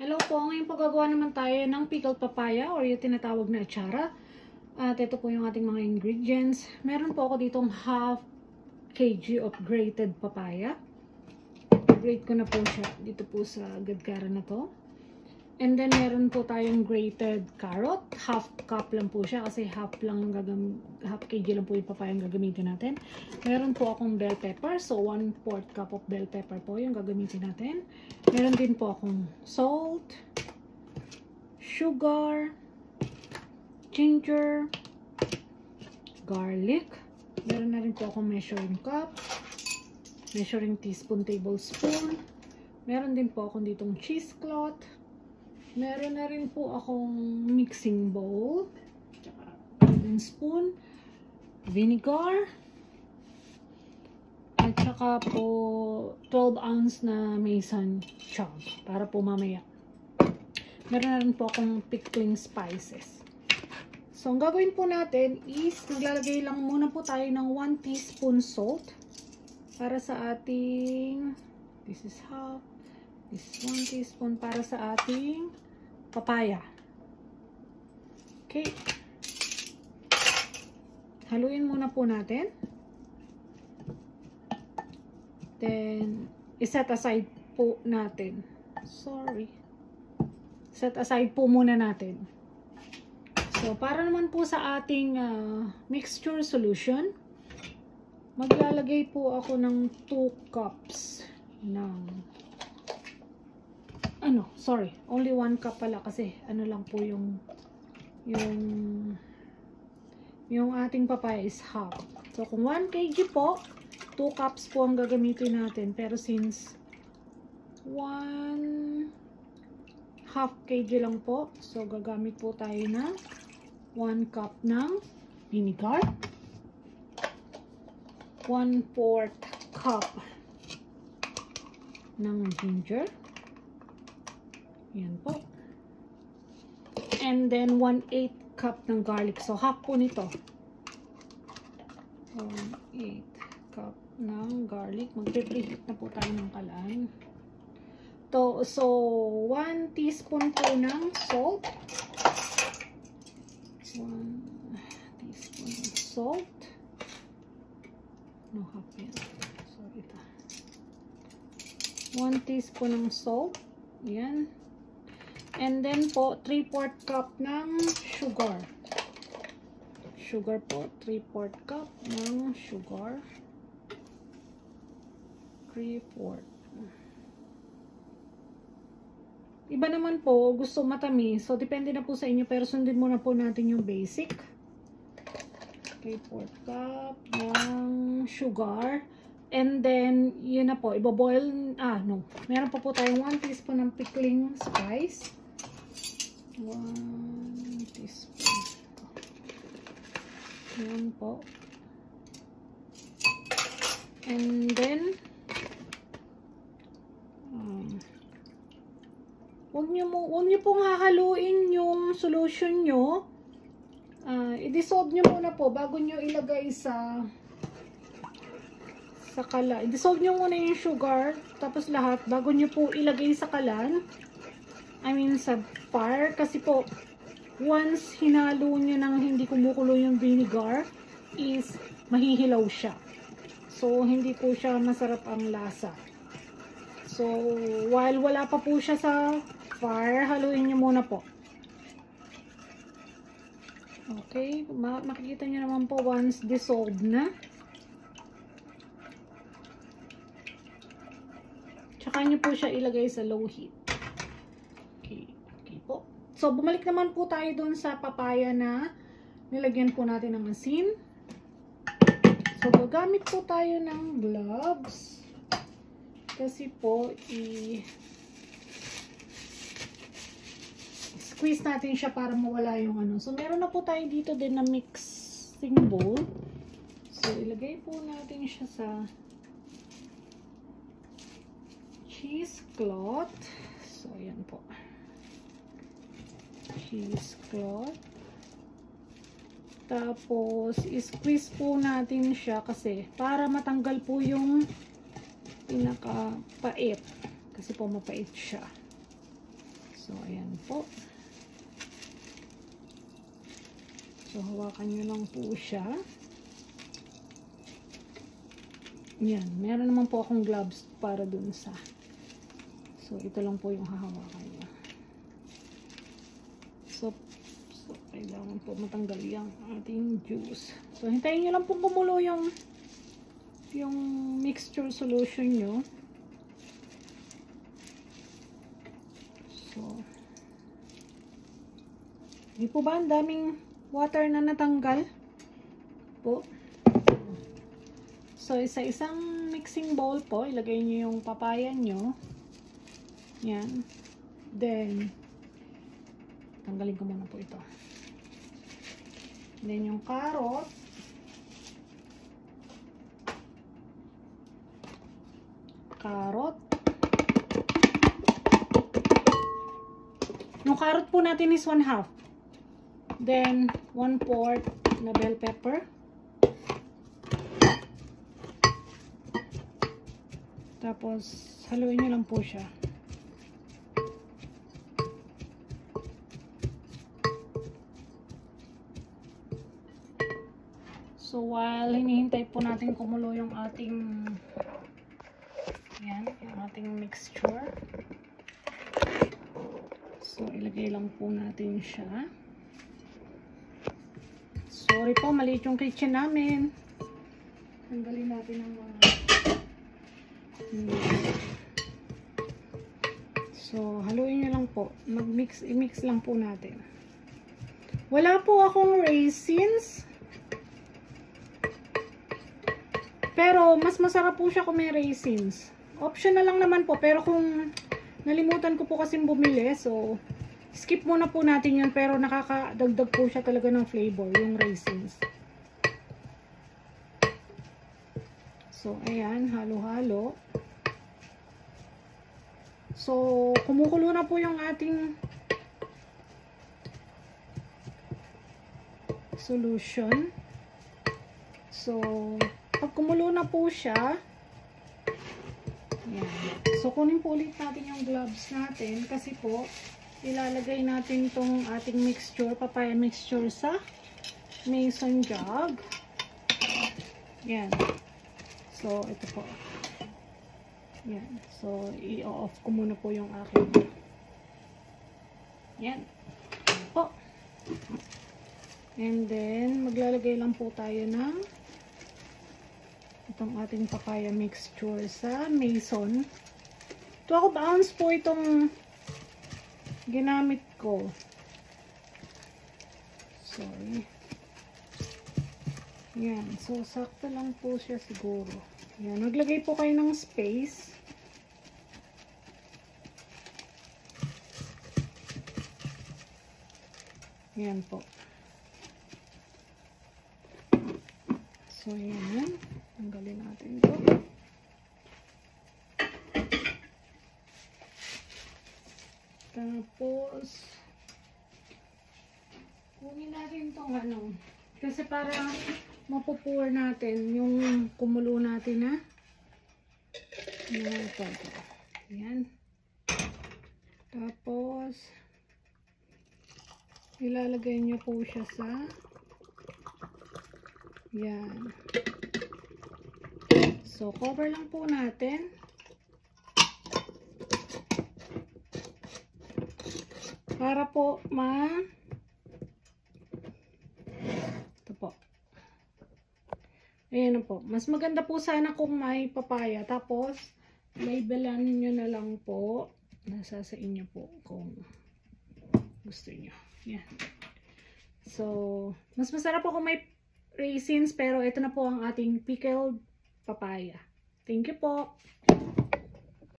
Hello po, ngayon po gagawa naman tayo ng pickled papaya or yung tinatawag na achara. At ito po yung ating mga ingredients. Meron po ako ditong half kg of grated papaya. Grate ko na po siya dito po sa gadkara na to. And then meron po tayong grated carrot. Half cup lang po siya kasi half kg lang po yung papaya ang gagamitin natin. Meron po akong bell pepper. So 1/4 cup of bell pepper po yung gagamitin natin. Meron din po akong salt, sugar, ginger, garlic. Meron na rin po akong measuring cup, measuring teaspoon, tablespoon. Meron din po akong ditong cheesecloth. Meron na rin po akong mixing bowl, golden spoon, vinegar, at saka po 12 ounce na mason chug para po mamaya. Meron na rin po akong pickling spices. So, ang gagawin po natin is naglalagay lang muna po tayo ng 1 teaspoon salt para sa ating, this is half, this is 1 teaspoon para sa ating papaya. Okay. Haluin muna po natin. Then, iset aside po natin. Set aside po muna natin. So, para naman po sa ating mixture solution, maglalagay po ako ng 2 cups ng only 1 cup pala kasi ano lang po yung ating papaya is half. So, kung 1 kg po, 2 cups po ang gagamitin natin. Pero since 1/2 kg lang po, so gagamit po tayo ng 1 cup ng vinegar, 1/4 cup ng ginger. Yan po. And then 1/8 cup ng garlic. So half po nito. 1/8 cup ng garlic. Magpe-preheat na po tayo ng kalan. So 1 teaspoon po ng salt. 1 teaspoon ng salt. No, half yan. Sorry ito. 1 teaspoon ng salt. Yan. And then po, 3/4 cup ng sugar. Sugar po, 3/4 cup ng sugar. 3/4. Iba naman po, gusto matamis. So, depende na po sa inyo. Pero sundin muna po natin yung basic. 3/4 cup ng sugar. And then, yun na po, ibaboil, meron pa po tayong 1 teaspoon ng pickling spice. 1 teaspoon. Yan po. And then, huwag nyo pong hahaluin yung solution nyo. I-dissolve nyo muna po bago nyo ilagay sa kalan. I-dissolve nyo muna yung sugar, tapos lahat, bago nyo po ilagay sa kalan. Sa fire. Kasi po, once hinalo nyo nang hindi kumukulo yung vinegar, is mahihilaw siya. So, hindi po siya masarap ang lasa. So, while wala pa po siya sa fire, haluin nyo muna po. Okay, makikita nyo naman po once dissolved na. Tsaka nyo po siya ilagay sa low heat. Okay po. So, bumalik naman po tayo dun sa papaya na nilagyan po natin ng asin. So, gagamit po tayo ng gloves. Kasi po, squeeze natin siya para mawala yung ano. So, meron na po tayo dito din na mixing bowl. So, ilagay po natin siya sa cheesecloth. So, ayan po. Cheesecloth. Tapos, squeeze po natin siya kasi para matanggal po yung pinaka-pait. Kasi po mapait siya. po. So, hawakan nyo lang po siya. Yan. Meron naman po akong gloves para dun sa. So, ito lang po yung hahawakan nyo. So, kailangan po matanggal yung ating juice. So, hintayin nyo lang po kumulo yung mixture solution nyo. So, hindi po ba ang daming water na natanggal po? So, isa-isang mixing bowl po, ilagay nyo yung papaya nyo. Yan. Then, tanggalin ko muna po ito. Then, yung carrot. Yung carrot po natin is 1/2. Then, 1/4 na bell pepper. Tapos, haluin nyo lang po siya. So, while hinihintay po natin kumulo yung ating yung ating mixture. So, ilagay lang po natin siya. Sorry po, maliit yung kitchen namin. Tanggalin natin ang mga So, haluin nyo lang po. I-mix lang po natin. Wala po akong raisins. Pero, mas masarap po siya kung may raisins. Optional lang naman po. Pero kung nalimutan ko po kasing bumili, so, skip muna po natin yun. Pero nakakadagdag po siya talaga ng flavor, yung raisins. So, ayan. Halo-halo. So, kumukulo na po yung ating solution. So, pag kumulo na po siya, yan. So, kunin po ulit natin yung gloves natin kasi po, ilalagay natin tong ating mixture, papaya mixture sa mason jug. Yan. So, ito po. Yan. So, i-off ko muna po yung aking. Yan. Po. And then, maglalagay lang po tayo ng itong ating papaya mixture sa mason. 12 ounce po itong ginamit ko. Sorry. Yan. So, sakto lang po siya siguro. Yan. Maglagay po kayo ng space. Yan po. So, yan. Tanggalin natin ito. Tapos, kunin natin itong ano. Kasi para mapupour natin yung kumulo natin na. Ito. Yan. Tapos, ilalagay nyo po siya sa yan. So, cover lang po natin. Para po ito po. Ayan na po. Mas maganda po sana kung may papaya. Tapos, labelan nyo na lang po. Nasa sa inyo po kung gusto nyo. Yan. So, mas masarap po kung may raisins. Pero ito na po ang ating pickled papaya. Thank you po.